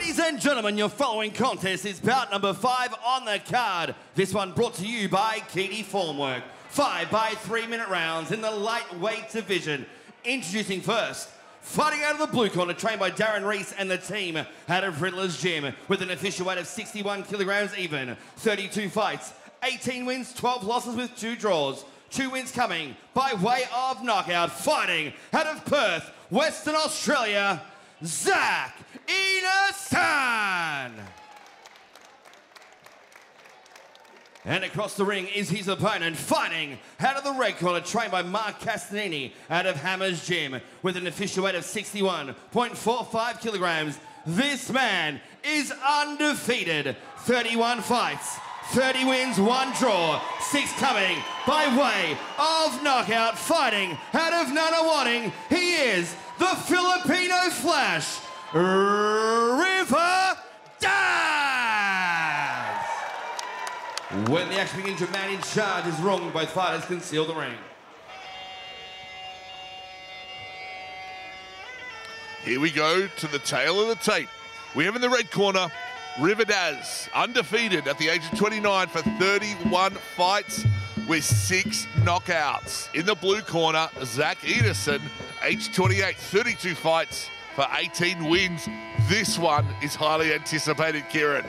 Ladies and gentlemen, your following contest is bout number 5 on the card. This one brought to you by Keedy Formwork. 5 by 3-minute rounds in the lightweight division. Introducing first, fighting out of the blue corner, trained by Darren Reese and the team out of Riddler's Gym, with an official weight of 61 kilograms even. 32 fights, 18 wins, 12 losses with 2 draws. 2 wins coming by way of knockout. Fighting out of Perth, Western Australia, Zach Einersen. And across the ring is his opponent, fighting out of the red corner, trained by Mark Castanini out of Hammer's Gym, with an official weight of 61.45 kilograms. This man is undefeated. 31 fights, 30 wins, 1 draw, 6 coming by way of knockout. Fighting out of Nunawading, he is the Filipino Flash, River Daz. When the action begins, your man in charge is wrong. Both fighters can seal the ring. Here we go to the tail of the tape. We have in the red corner, River Daz, undefeated at the age of 29 for 31 fights with 6 knockouts. In the blue corner, Zach Einersen, age 28, 32 fights for 18 wins. This one is highly anticipated, Kieran.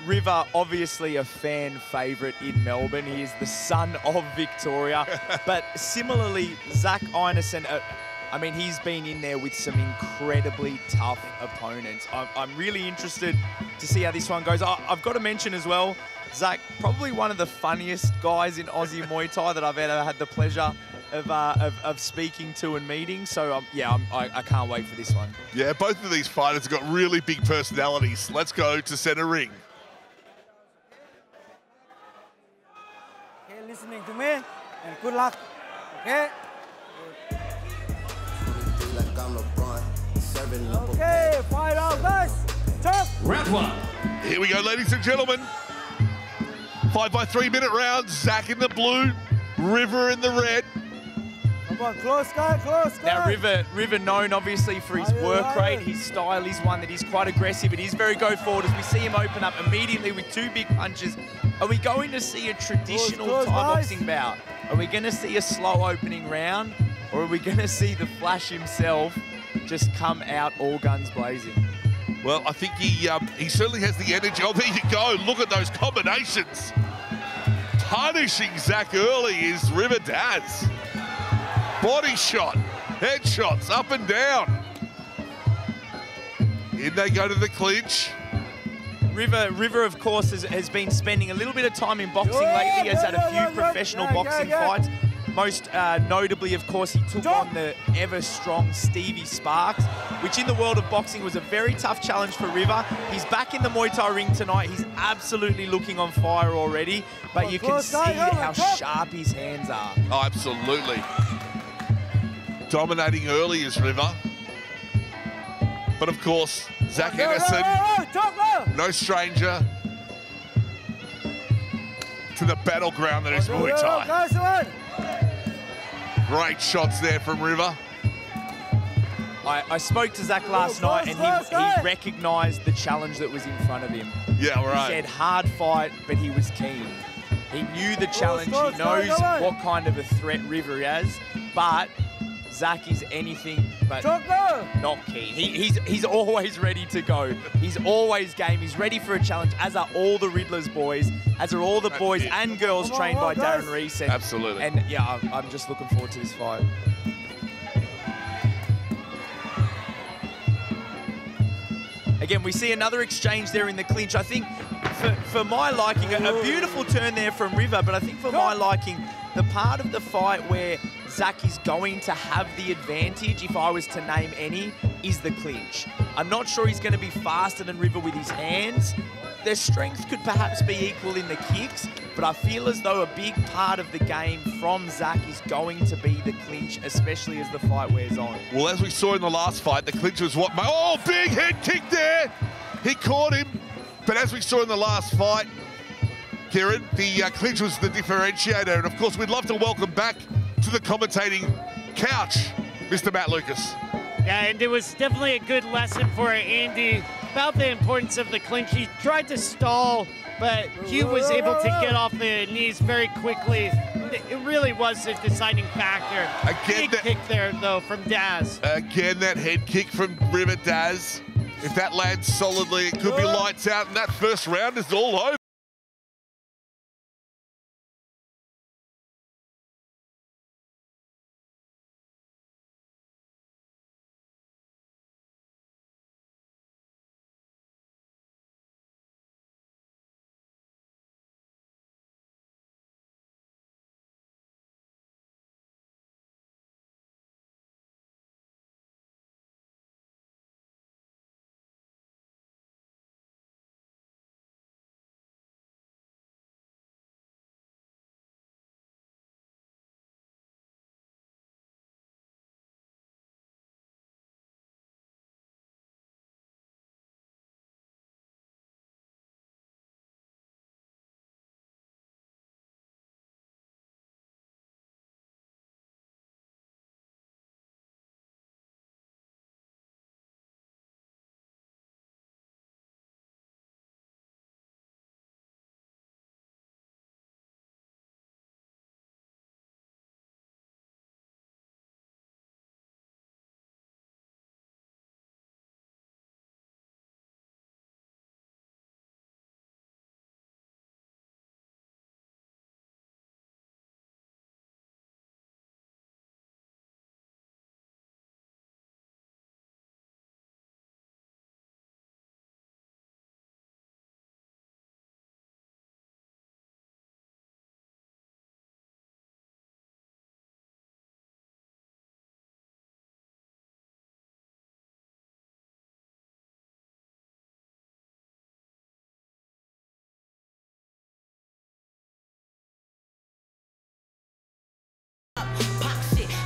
River, obviously a fan favourite in Melbourne. He is the son of Victoria. But similarly, Zach Einersen, I mean, he's been in there with some incredibly tough opponents. I'm really interested to see how this one goes. I've got to mention as well, Zach, probably one of the funniest guys in Aussie Muay Thai that I've ever had the pleasure of speaking to and meeting. So, yeah, I can't wait for this one. Yeah, both of these fighters have got really big personalities. Let's go to centre ring. Okay, listening to me, and good luck, okay? Okay, fight out, guys. Tough. Round 1. Here we go, ladies and gentlemen. 5 by 3-minute rounds. Zach in the blue, River in the red. Come on, close guy, close guy. Now, River known obviously for his work rate. His style is one that is quite aggressive. It is very go forward as we see him open up immediately with 2 big punches. Are we going to see a traditional Thai boxing bout? Are we going to see a slow opening round? Or are we going to see the Flash himself just come out all guns blazing? Well, I think he certainly has the energy. Oh, there you go. Look at those combinations. Punishing Zach early is River Daz. Body shot, headshots, up and down. In they go to the clinch. River, of course, has been spending a little bit of time in boxing lately. Has had a few professional boxing fights. Most notably, of course, he took on the ever-strong Stevie Sparks, which in the world of boxing was a very tough challenge for River. He's back in the Muay Thai ring tonight. He's absolutely looking on fire already, but you can see how sharp his hands are. Oh, absolutely. Dominating early is River. But, of course, Zach Einersen, no stranger to the battleground that is Muay Thai. Great shots there from River. I spoke to Zach last night and he recognised the challenge that was in front of him. Yeah, right. He said hard fight, but he was keen. He knew the challenge. He knows what kind of a threat River has, but Zach is anything but not keen. He's always ready to go. He's always game. He's ready for a challenge, as are all the Riddler's boys, as are all the boys and girls trained by Darren Reese. Absolutely. And yeah, I'm just looking forward to this fight. Again, we see another exchange there in the clinch. I think for my liking, a beautiful turn there from River, but I think for my liking, the part of the fight where Zach is going to have the advantage, if I was to name any, is the clinch. I'm not sure he's going to be faster than River with his hands. Their strength could perhaps be equal in the kicks, but I feel as though a big part of the game from Zach is going to be the clinch, especially as the fight wears on. Well, as we saw in the last fight, the clinch was what... Oh, big head kick there! He caught him, but as we saw in the last fight, Kieran, the clinch was the differentiator, and of course we'd love to welcome back to the commentating couch, Mr. Matt Lucas. Yeah, and it was definitely a good lesson for Andy about the importance of the clinch. He tried to stall, but Hugh was able to get off the knees very quickly. It really was a deciding factor. Again, big kick there, though, from Daz. Again, that head kick from River Daz. If that lands solidly, it could be lights out, and that first round is all over.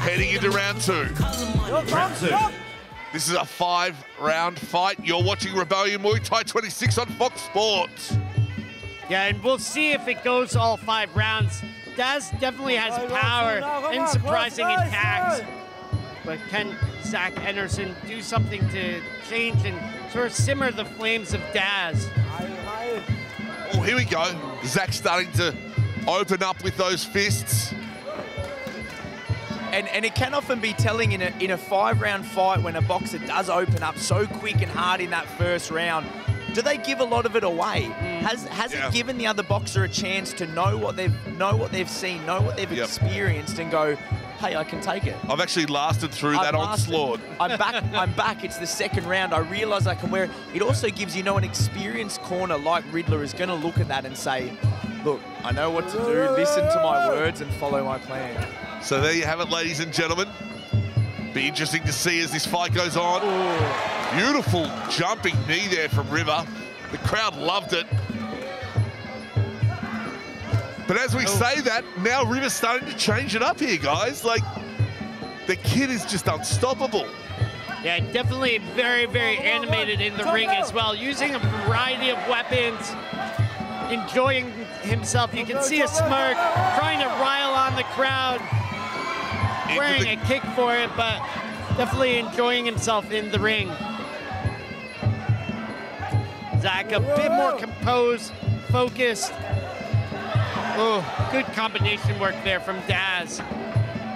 Heading into round two. Round two. This is a 5-round fight. You're watching Rebellion Muaythai 26 on Fox Sports. Yeah, and we'll see if it goes all 5 rounds. Daz definitely has power and surprising attacks. But can Zach Einersen do something to change and sort of simmer the flames of Daz? Oh, here we go. Zach starting to open up with those fists. And it can often be telling in a 5-round fight when a boxer does open up so quick and hard in that first round. Do they give a lot of it away? Has it given the other boxer a chance to know what they've seen, know what they've experienced, and go, hey, I can take it. I've actually lasted through that onslaught. I'm back. It's the second round. I realise I can wear it. It also gives an experienced corner like Riddler is going to look at that and say, look, I know what to do. Listen to my words and follow my plan. So there you have it, ladies and gentlemen. Be interesting to see as this fight goes on. Ooh. Beautiful jumping knee there from River. The crowd loved it. But as we say that, now River's starting to change it up here, guys. Like, the kid is just unstoppable. Yeah, definitely very, very animated in the ring as well, using a variety of weapons, enjoying himself. You can see a smirk, trying to rile on the crowd, wearing a kick for it, but definitely enjoying himself in the ring. Zach a bit more composed, focused. Oh, good combination work there from Daz.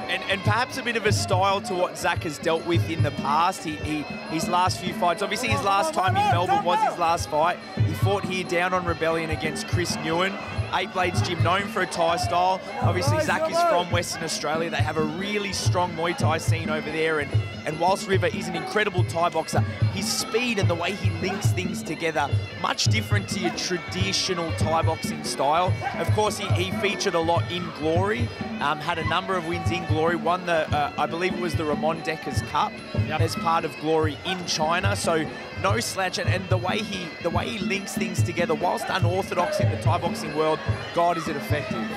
And perhaps a bit of a style to what Zach has dealt with in the past. His last few fights, obviously his last time in Melbourne was his last fight. He fought here down on Rebellion against Chris Nguyen. 8 Blades Gym, known for a Thai style. Obviously Zach is from Western Australia. They have a really strong Muay Thai scene over there. And whilst River is an incredible Thai boxer, his speed and the way he links things together, much different to your traditional Thai boxing style. Of course, he featured a lot in Glory, had a number of wins in Glory, won the, I believe it was the Ramon Deckers Cup as part of Glory in China. So no slouch, and the way he links things together, whilst unorthodox in the Thai boxing world, God, is it effective.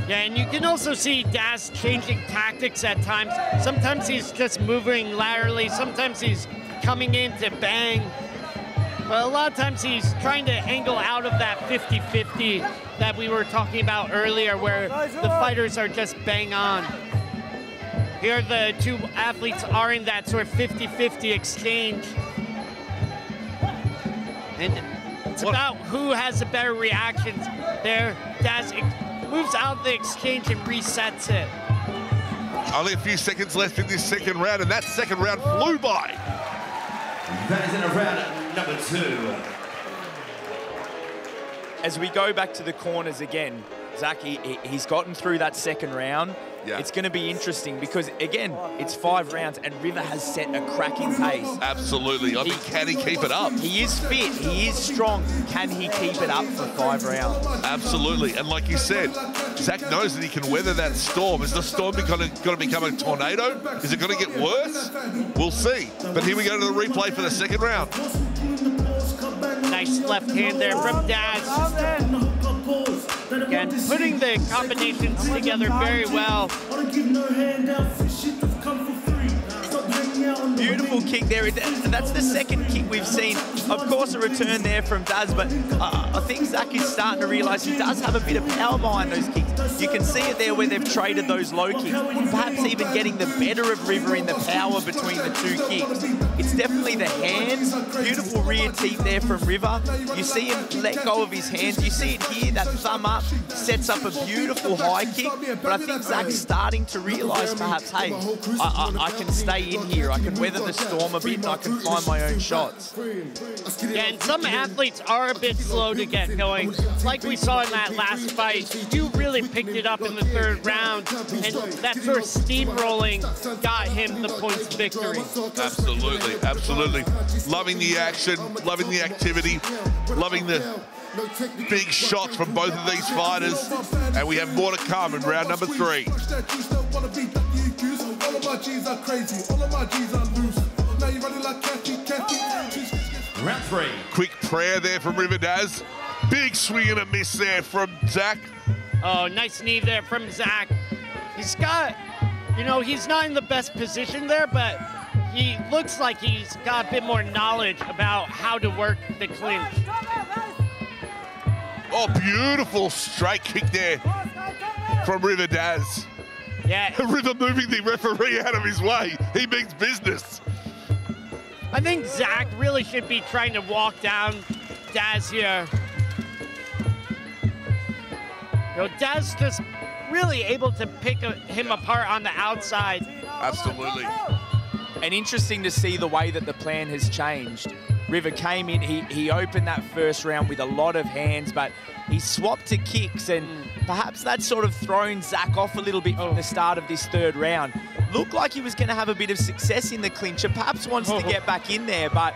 Yeah, and you can also see Daz changing tactics at times. Sometimes he's just moving laterally, sometimes he's coming in to bang. But a lot of times he's trying to angle out of that 50-50 that we were talking about earlier, where the fighters are just bang on. Here the two athletes are in that sort of 50-50 exchange. And it's about who has the better reactions there. Daz moves out of the exchange and resets it. Only a few seconds left in this second round, and that second round flew by. That is in a round number 2. As we go back to the corners again, Zach, he's gotten through that second round. Yeah. It's going to be interesting because, again, it's 5 rounds and River has set a cracking pace. Absolutely. I mean, can he keep it up? He is fit. He is strong. Can he keep it up for 5 rounds? Absolutely. And like you said, Zach knows that he can weather that storm. Is the storm going to become a tornado? Is it going to get worse? We'll see. But here we go to the replay for the second round. Nice left hand there from Daz. Again, putting the combinations together very well. Beautiful kick there. That's the second kick we've seen. Of course, a return there from Daz, but I think Zach is starting to realise he does have a bit of power behind those kicks. You can see it there where they've traded those low kicks, perhaps even getting the better of River in the power between the two kicks. It's definitely the hands. Beautiful rear teep there from River. You see him let go of his hands. You see it here, that thumb up sets up a beautiful high kick, but I think Zach's starting to realise perhaps, hey, I can stay in here. I can weather the storm a bit and I can find my own shots. Yeah, and some athletes are a bit slow to get going. Like we saw in that last fight, you really picked it up in the third round, and that sort of steamrolling got him the points victory. Absolutely, absolutely. Loving the action, loving the activity, loving the big shots from both of these fighters, and we have more to come in round number 3. All of my G's are crazy, all of my G's are loose. Now you're running like Kathy. Round 3. Quick prayer there from River Daz. Big swing and a miss there from Zach. Oh, nice knee there from Zach. He's got, you know, he's not in the best position there, but he looks like he's got a bit more knowledge about how to work the clinch. Oh, beautiful straight kick there from River Daz. Yeah. River moving the referee out of his way. He means business. I think Zach really should be trying to walk down Daz here. You know, Daz just really able to pick him apart on the outside. Absolutely. And interesting to see the way that the plan has changed. River came in, he opened that first round with a lot of hands, but he swapped to kicks, and perhaps that's sort of thrown Zach off a little bit from the start of this third round. Looked like he was going to have a bit of success in the clinch and perhaps wants to get back in there, but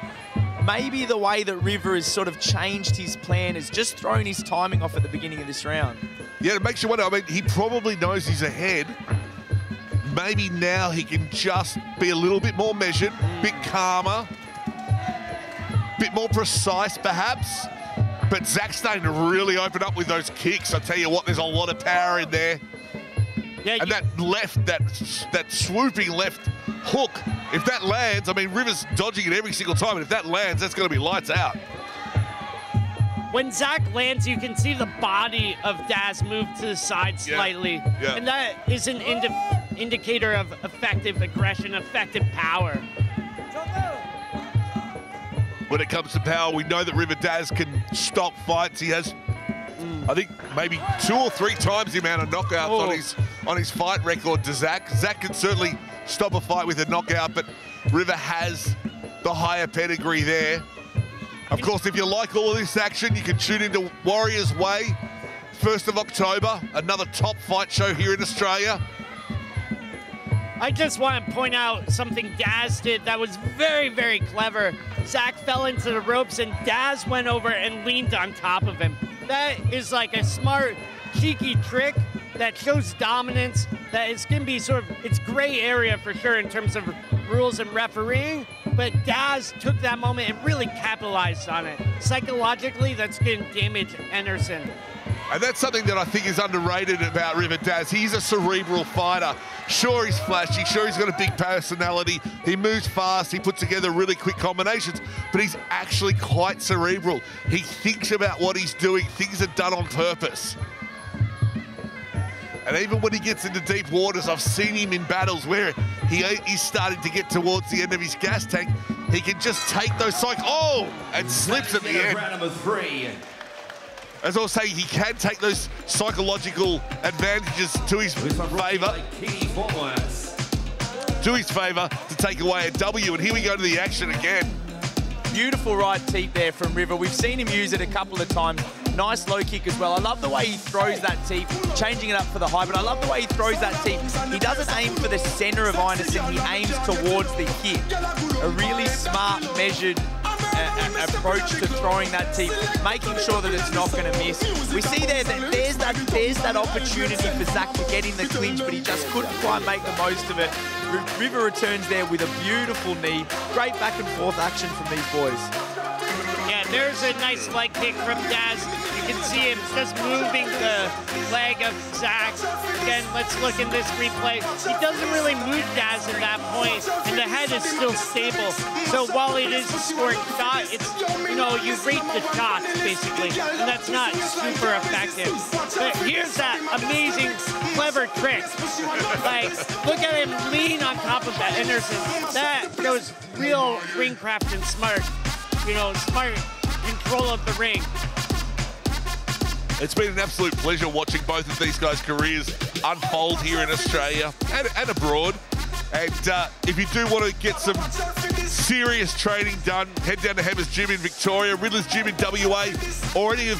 maybe the way that River has sort of changed his plan has just thrown his timing off at the beginning of this round. Yeah, it makes you wonder. I mean, he probably knows he's ahead. Maybe now he can just be a little bit more measured, bit calmer, bit more precise perhaps. But Zach's starting to really open up with those kicks. I tell you what, there's a lot of power in there. Yeah, and that left, that swooping left hook, if that lands, I mean, River's dodging it every single time, and if that lands, that's going to be lights out. When Zach lands, you can see the body of Daz move to the side slightly. Yeah. And that is an indicator of effective aggression, effective power. When it comes to power, we know that River Daz can stop fights. He has, I think, maybe 2 or 3 times the amount of knockouts on his fight record to Zach. Zach can certainly stop a fight with a knockout, but River has the higher pedigree there. Of course, if you like all of this action, you can tune into Warriors Way, 1st of October, another top fight show here in Australia. I just want to point out something Daz did that was very, very clever. Zach fell into the ropes and Daz went over and leaned on top of him. That is like a smart, cheeky trick that shows dominance, that is going to be sort of, it's gray area for sure in terms of rules and refereeing, but Daz took that moment and really capitalized on it. Psychologically, that's going to damage Einersen. And that's something that I think is underrated about River Daz. He's a cerebral fighter. Sure, he's flashy. Sure, he's got a big personality. He moves fast. He puts together really quick combinations. But he's actually quite cerebral. He thinks about what he's doing. Things are done on purpose. And even when he gets into deep waters, I've seen him in battles where he's starting to get towards the end of his gas tank. He can just take those and slips at the end. Round number 3. As I was saying, he can take those psychological advantages to his favour. To his favour to take away a W. And here we go to the action again. Beautiful right teep there from River. We've seen him use it a couple of times. Nice low kick as well. I love the way he throws that teep, changing it up for the high, but I love the way he throws that teep. He doesn't aim for the centre of Einersen, he aims towards the hip. A really smart, measured approach to throwing that teep, making sure that it's not going to miss. We see there that there's that opportunity for Zach to get in the clinch, but he just couldn't quite make the most of it. River returns there with a beautiful knee. Great back and forth action from these boys. Yeah, there's a nice leg kick from Daz. You can see him just moving the leg of Zach. Again, let's look in this replay. He doesn't really move Daz at that point, and the head is still stable. So while it is a scoring shot, it's, you know, you rate the shots, basically, and that's not super effective. But here's that amazing, clever trick. Like, look at him lean on top of that Einersen. That shows real ringcraft and smart. You know, smart control of the ring. It's been an absolute pleasure watching both of these guys' careers unfold here in Australia and abroad. And if you do want to get some serious training done, head down to Hemmer's Gym in Victoria, Riddler's Gym in WA, or any of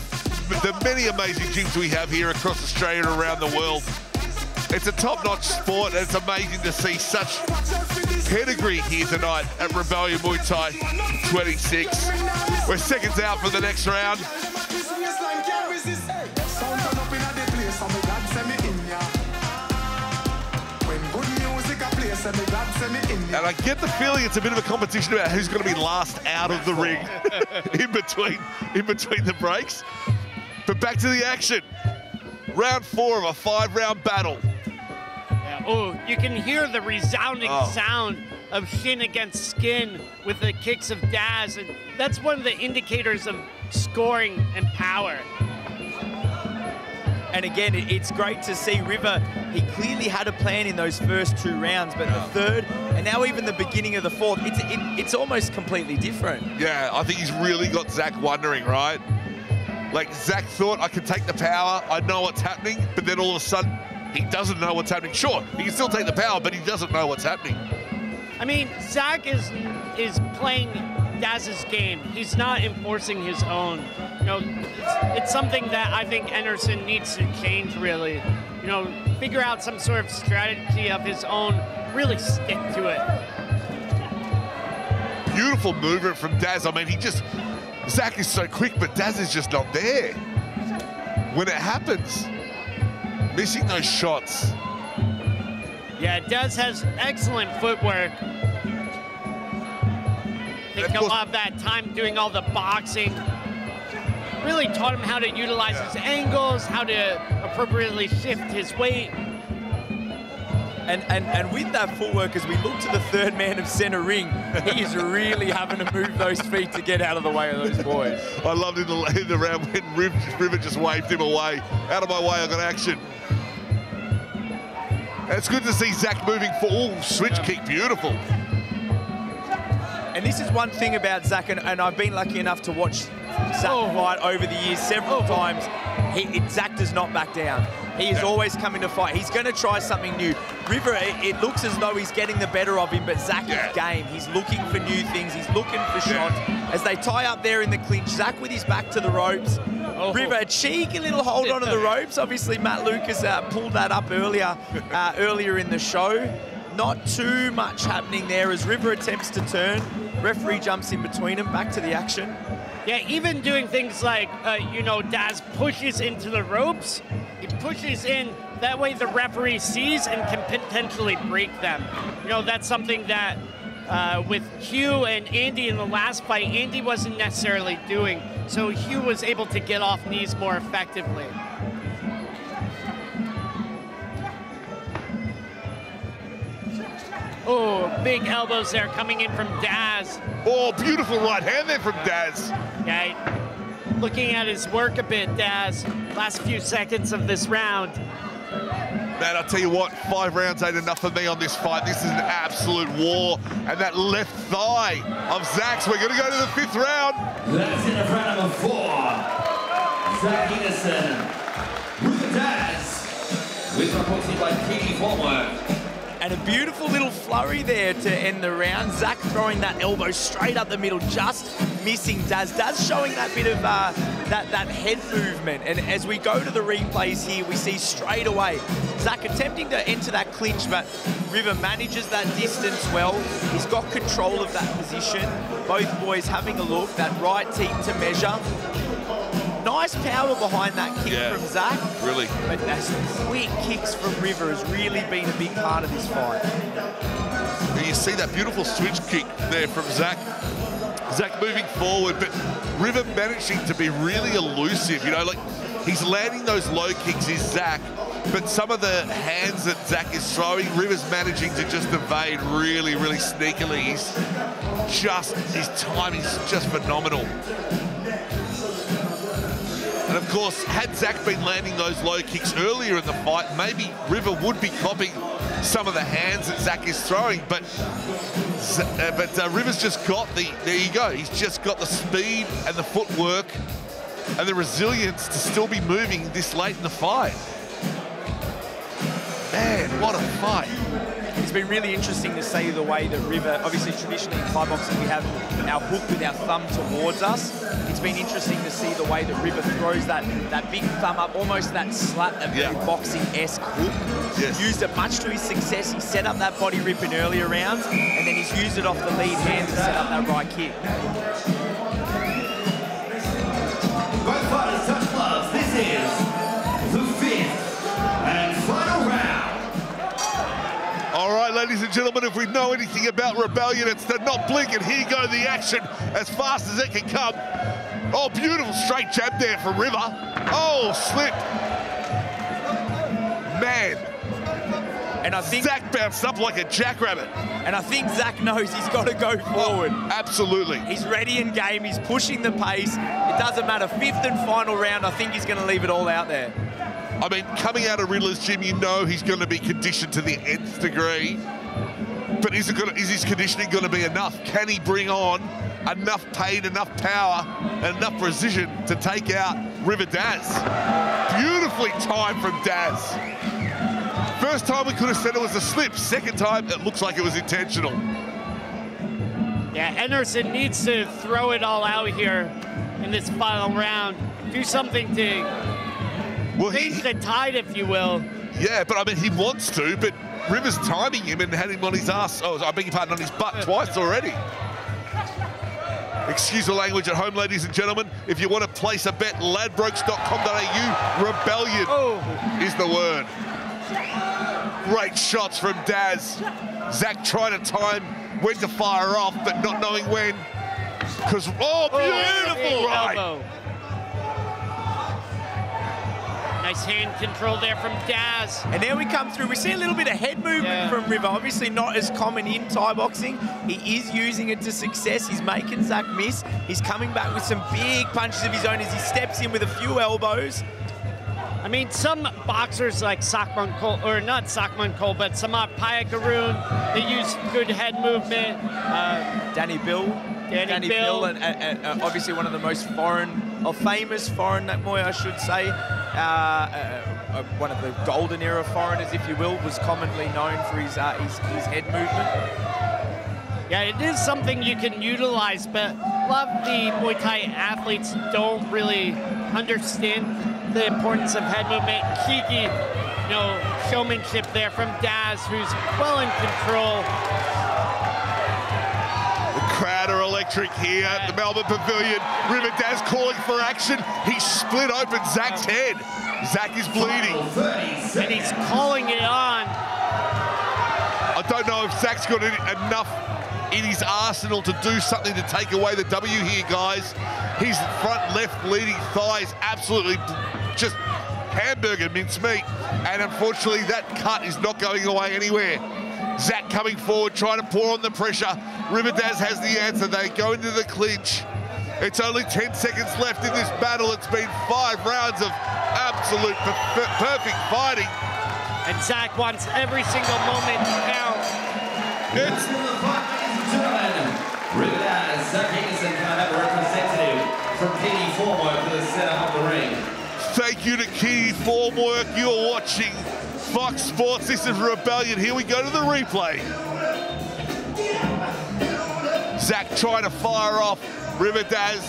the many amazing gyms we have here across Australia and around the world. It's a top-notch sport, and it's amazing to see such pedigree here tonight at Rebellion Muay Thai 26. We're seconds out for the next round. And I get the feeling it's a bit of a competition about who's going to be last out of the ring in between the breaks. But back to the action. Round 4 of a 5-round battle. Oh, you can hear the resounding sound of shin against skin with the kicks of Daz, and that's one of the indicators of scoring and power. And again, it's great to see River. He clearly had a plan in those first 2 rounds, but the third, and now even the beginning of the 4th, it's almost completely different. Yeah, I think he's really got Zach wondering, right? Like, Zach thought, I can take the power, I know what's happening, but then all of a sudden, he doesn't know what's happening. Sure, he can still take the power, but he doesn't know what's happening. I mean, Zach is playing Daz's game. He's not enforcing his own. You know, it's something that I think Einersen needs to change, really. You know, figure out some sort of strategy of his own, really stick to it. Beautiful movement from Daz. I mean, Zach is so quick, but Daz is just not there when it happens. Missing those shots. Yeah, Daz has excellent footwork. Taking a lot of that time doing all the boxing. Really taught him how to utilize his angles, how to appropriately shift his weight. And with that footwork, as we look to the third man of center ring, he is really having to move those feet to get out of the way of those boys. I loved in the round when River just waved him away. Out of my way, I got action. And it's good to see Zach moving for switch kick, beautiful. And this is one thing about Zach, and I've been lucky enough to watch Zach fight over the years several times. Zach does not back down. He is always coming to fight. He's going to try something new. River, it looks as though he's getting the better of him, but Zach is game. He's looking for new things. He's looking for shots. As they tie up there in the clinch, Zach with his back to the ropes. River, a cheeky little hold onto the ropes. Obviously, Matt Lucas pulled that up earlier in the show. Not too much happening there as River attempts to turn. Referee jumps in between them, back to the action. Yeah, even doing things like, you know, Daz pushes into the ropes. He pushes in, that way the referee sees and can potentially break them. You know, that's something that with Hugh and Andy in the last fight, Andy wasn't necessarily doing. So Hugh was able to get off knees more effectively. Oh, big elbows there coming in from Daz. Oh, beautiful right hand there from Daz. Yeah, looking at his work a bit, Daz. Last few seconds of this round. Man, I'll tell you what, 5 rounds ain't enough for me on this fight. This is an absolute war. And that left thigh of Zach's, we're going to go to the 5th round. That's in round number 4. Zach Einersen with the Daz. With reported by Katie Formwork. And a beautiful little flurry there to end the round. Zach throwing that elbow straight up the middle, just missing Daz. Daz showing that bit of that head movement. And as we go to the replays here, we see straight away Zach attempting to enter that clinch, but River manages that distance well. He's got control of that position. Both boys having a look, that right teep to measure. Nice power behind that kick from Zach. Really. But those quick kicks from River has really been a big part of this fight. And you see that beautiful switch kick there from Zach. Zach moving forward, but River managing to be really elusive. You know, like, he's landing those low kicks, is Zach, but some of the hands that Zach is throwing, River's managing to just evade really, really sneakily. His timing's just phenomenal. And of course, had Zach been landing those low kicks earlier in the fight, maybe River would be copying some of the hands that Zach is throwing, but River's just got there you go, he's just got the speed and the footwork and the resilience to still be moving this late in the fight. Man, what a fight. It's been really interesting to see the way that River, obviously traditionally in Thai boxing we have our hook with our thumb towards us. It's been interesting to see the way that River throws that big thumb up, almost that slap, that very boxing-esque hook. Yes. Used it much to his success. He set up that body rip in earlier rounds, and then he's used it off the lead hand to set up that right kick. Both fighters touch gloves. This is the 5th and final round. All right, ladies and gentlemen, if we know anything about Rebellion, it's to not blink, and here go the action as fast as it can come. Oh, beautiful straight jab there from River. Oh, slipped. Man. And I think Zach bounced up like a jackrabbit. And I think Zach knows he's got to go forward. Oh, absolutely. He's ready in game. He's pushing the pace. It doesn't matter. 5th and final round, I think he's going to leave it all out there. I mean, coming out of Riddler's gym, you know he's going to be conditioned to the nth degree. But is his conditioning going to be enough? Can he bring on enough pain, enough power, and enough precision to take out River Daz? Beautifully timed from Daz. First time we could have said it was a slip. Second time, it looks like it was intentional. Yeah, Einersen needs to throw it all out here in this final round. Do something to change the tide, if you will. Yeah, but I mean, he wants to, but River's timing him and had him on his ass. Oh, I beg your pardon, on his butt twice already. Excuse the language at home, ladies and gentlemen. If you want to place a bet, ladbrokes.com.au, Rebellion is the word. Great shots from Daz. Zach trying to time when to fire off, but not knowing when. Because, beautiful right. Elbow. Nice hand control there from Daz. And now we come through. We see a little bit of head movement from River. Obviously not as common in Thai boxing. He is using it to success. He's making Zach miss. He's coming back with some big punches of his own as he steps in with a few elbows. I mean, some boxers like Sakman Cole, or not Sakman Cole, but Samat Payakaroon, they use good head movement. Danny Bill, and obviously one of the most famous foreign Muay, I should say. One of the golden era foreigners, if you will, was commonly known for his head movement. Yeah, it is something you can utilize, but a lot of the Muay Thai athletes don't really understand the importance of head movement. Cheeky, showmanship there from Daz, who's well in control. The crowd are electric here at the Melbourne Pavilion. River Daz calling for action. He split open Zach's head. Zach is bleeding. And he's calling it on. I don't know if Zach's got enough in his arsenal to do something to take away the W here, guys. His front left leading thigh is absolutely just hamburger mincemeat. And unfortunately, that cut is not going away anywhere. Zach coming forward, trying to pour on the pressure. River Daz has the answer. They go into the clinch. It's only 10 seconds left in this battle. It's been 5 rounds of absolute perfect fighting. And Zach wants every single moment to count. It's Riverdale, Zach Einersen can have a representative from Kiwi Formwork to the center of the ring. Thank you to Kiwi Formwork. You're watching Fox Sports. This is Rebellion. Here we go to the replay. Zach trying to fire off Riverdaz,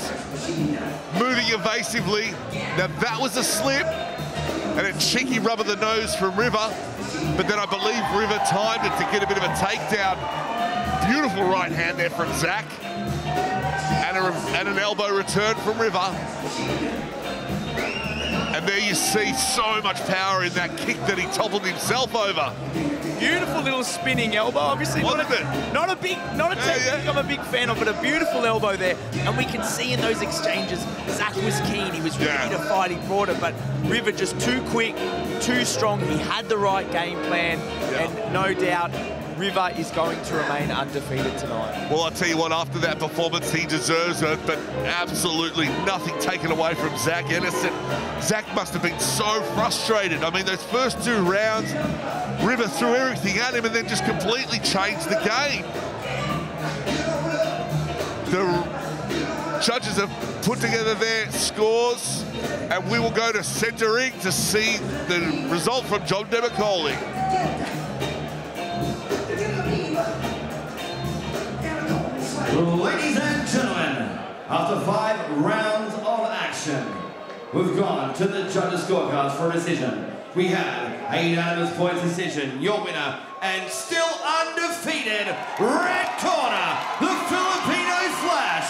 moving evasively. Now that was a slip and a cheeky rub of the nose from River, but then I believe River timed it to get a bit of a takedown. Beautiful right hand there from Zach, and an elbow return from River. And there you see so much power in that kick that he toppled himself over. Beautiful little spinning elbow. Obviously not a technique I'm a big fan of, but a beautiful elbow there. And we can see in those exchanges, Zach was keen. He was ready to fight. He brought it, but River just too quick, too strong. He had the right game plan, and no doubt River is going to remain undefeated tonight. Well, I'll tell you what, after that performance, he deserves it, but absolutely nothing taken away from Zach Einersen. Zach must have been so frustrated. I mean, those first 2 rounds, River threw everything at him and then just completely changed the game. The judges have put together their scores, and we will go to centering to see the result from John Demicoli. Ladies and gentlemen, after 5 rounds of action, we've gone to the judges' scorecards for a decision. We have a unanimous point decision, your winner, and still undefeated, red corner, the Filipino Flash,